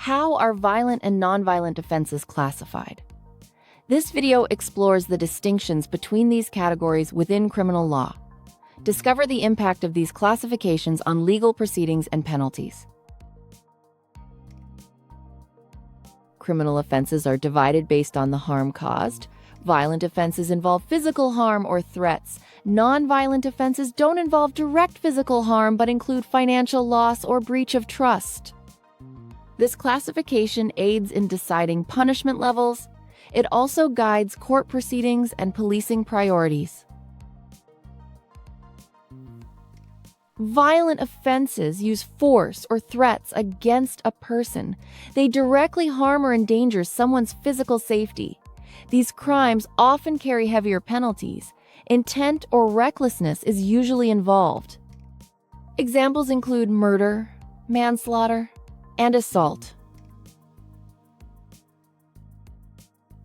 How are violent and nonviolent offenses classified? This video explores the distinctions between these categories within criminal law. Discover the impact of these classifications on legal proceedings and penalties. Criminal offenses are divided based on the harm caused. Violent offenses involve physical harm or threats. Nonviolent offenses don't involve direct physical harm but include financial loss or breach of trust. This classification aids in deciding punishment levels. It also guides court proceedings and policing priorities. Violent offenses use force or threats against a person. They directly harm or endanger someone's physical safety. These crimes often carry heavier penalties. Intent or recklessness is usually involved. Examples include murder, manslaughter, and assault.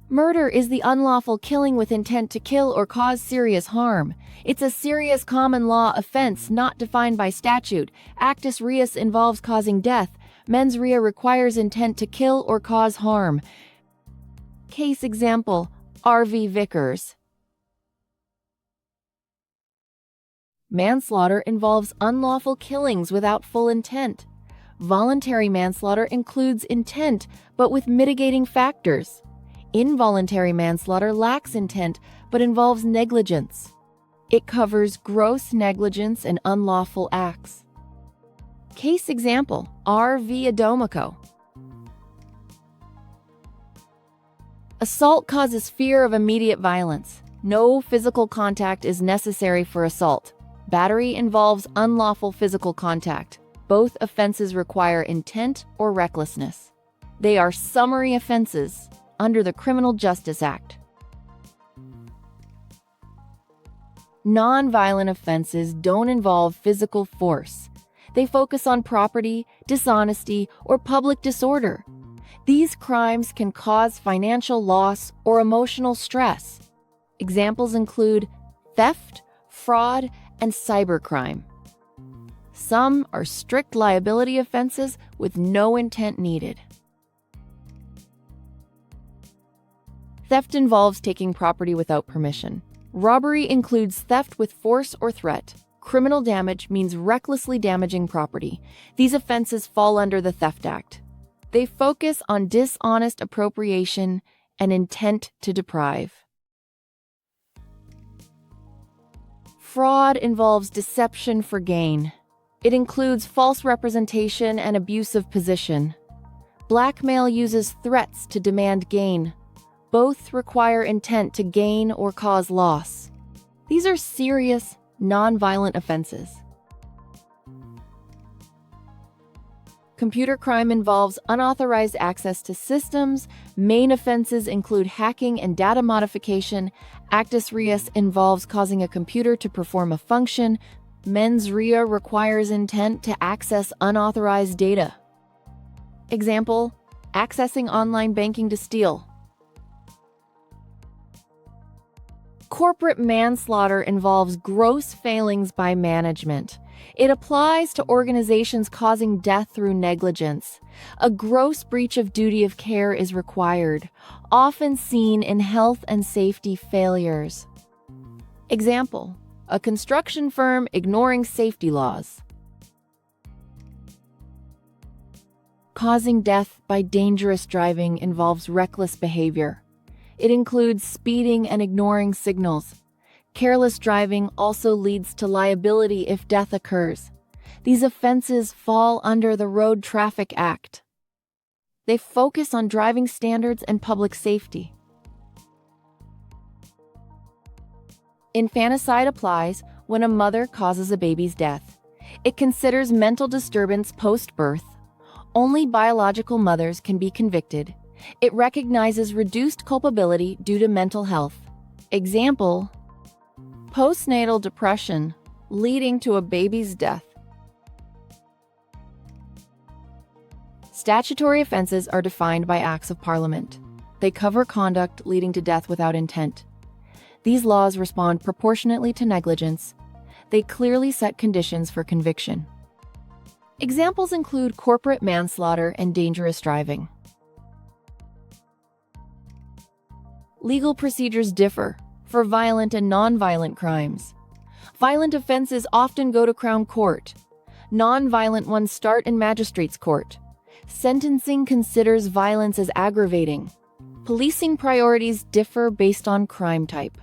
Murder is the unlawful killing with intent to kill or cause serious harm. It's a serious common law offense not defined by statute. Actus reus involves causing death. Mens rea requires intent to kill or cause harm. Case example, R.V. Vickers. Manslaughter involves unlawful killings without full intent. Voluntary manslaughter includes intent, but with mitigating factors. Involuntary manslaughter lacks intent, but involves negligence. It covers gross negligence and unlawful acts. Case example, R.V. Adomiko. Assault causes fear of immediate violence. No physical contact is necessary for assault. Battery involves unlawful physical contact. Both offenses require intent or recklessness. They are summary offenses under the Criminal Justice Act. Nonviolent offenses don't involve physical force. They focus on property, dishonesty, or public disorder. These crimes can cause financial loss or emotional stress. Examples include theft, fraud, and cybercrime. Some are strict liability offenses with no intent needed. Theft involves taking property without permission. Robbery includes theft with force or threat. Criminal damage means recklessly damaging property. These offenses fall under the Theft Act. They focus on dishonest appropriation and intent to deprive. Fraud involves deception for gain. It includes false representation and abuse of position. Blackmail uses threats to demand gain. Both require intent to gain or cause loss. These are serious, nonviolent offenses. Computer crime involves unauthorized access to systems. Main offenses include hacking and data modification. Actus reus involves causing a computer to perform a function. Mens rea requires intent to access unauthorized data. Example, accessing online banking to steal. Corporate manslaughter involves gross failings by management. It applies to organizations causing death through negligence. A gross breach of duty of care is required, often seen in health and safety failures. Example, a construction firm ignoring safety laws. Causing death by dangerous driving involves reckless behavior. It includes speeding and ignoring signals. Careless driving also leads to liability if death occurs. These offenses fall under the Road Traffic Act. They focus on driving standards and public safety. Infanticide applies when a mother causes a baby's death. It considers mental disturbance post-birth. Only biological mothers can be convicted. It recognizes reduced culpability due to mental health. Example, postnatal depression leading to a baby's death. Statutory offenses are defined by acts of Parliament. They cover conduct leading to death without intent. These laws respond proportionately to negligence. They clearly set conditions for conviction. Examples include corporate manslaughter and dangerous driving. Legal procedures differ for violent and non-violent crimes. Violent offenses often go to Crown Court. Non-violent ones start in Magistrates' Court. Sentencing considers violence as aggravating. Policing priorities differ based on crime type.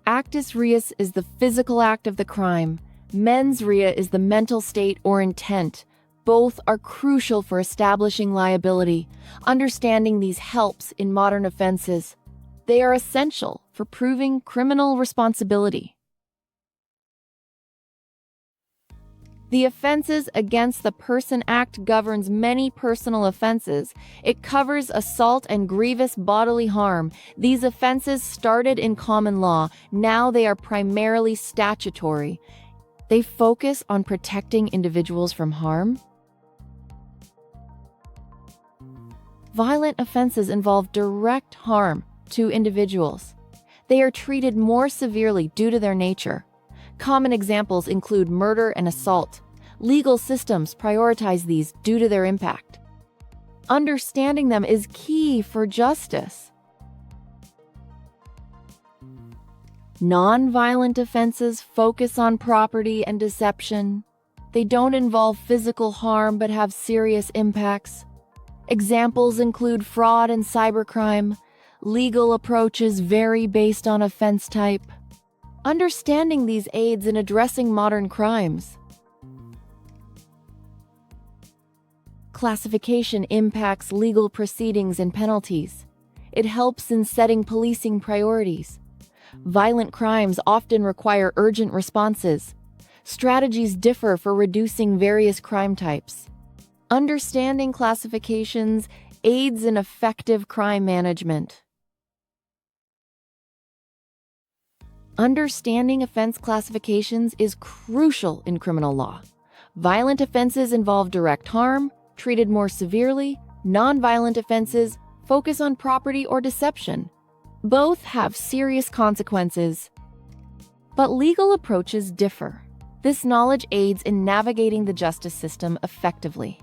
Actus reus is the physical act of the crime. Mens rea is the mental state or intent. Both are crucial for establishing liability. Understanding these helps in modern offenses. They are essential for proving criminal responsibility. The Offenses Against the Person Act governs many personal offenses. It covers assault and grievous bodily harm. These offenses started in common law. Now they are primarily statutory. They focus on protecting individuals from harm. Violent offenses involve direct harm to individuals. They are treated more severely due to their nature. Common examples include murder and assault. Legal systems prioritize these due to their impact. Understanding them is key for justice. Non-violent offenses focus on property and deception. They don't involve physical harm but have serious impacts. Examples include fraud and cybercrime. Legal approaches vary based on offense type. Understanding these aids in addressing modern crimes. Classification impacts legal proceedings and penalties. It helps in setting policing priorities. Violent crimes often require urgent responses. Strategies differ for reducing various crime types. Understanding classifications aids in effective crime management. Understanding offense classifications is crucial in criminal law. Violent offenses involve direct harm, treated more severely. Non-violent offenses focus on property or deception. Both have serious consequences. But legal approaches differ. This knowledge aids in navigating the justice system effectively.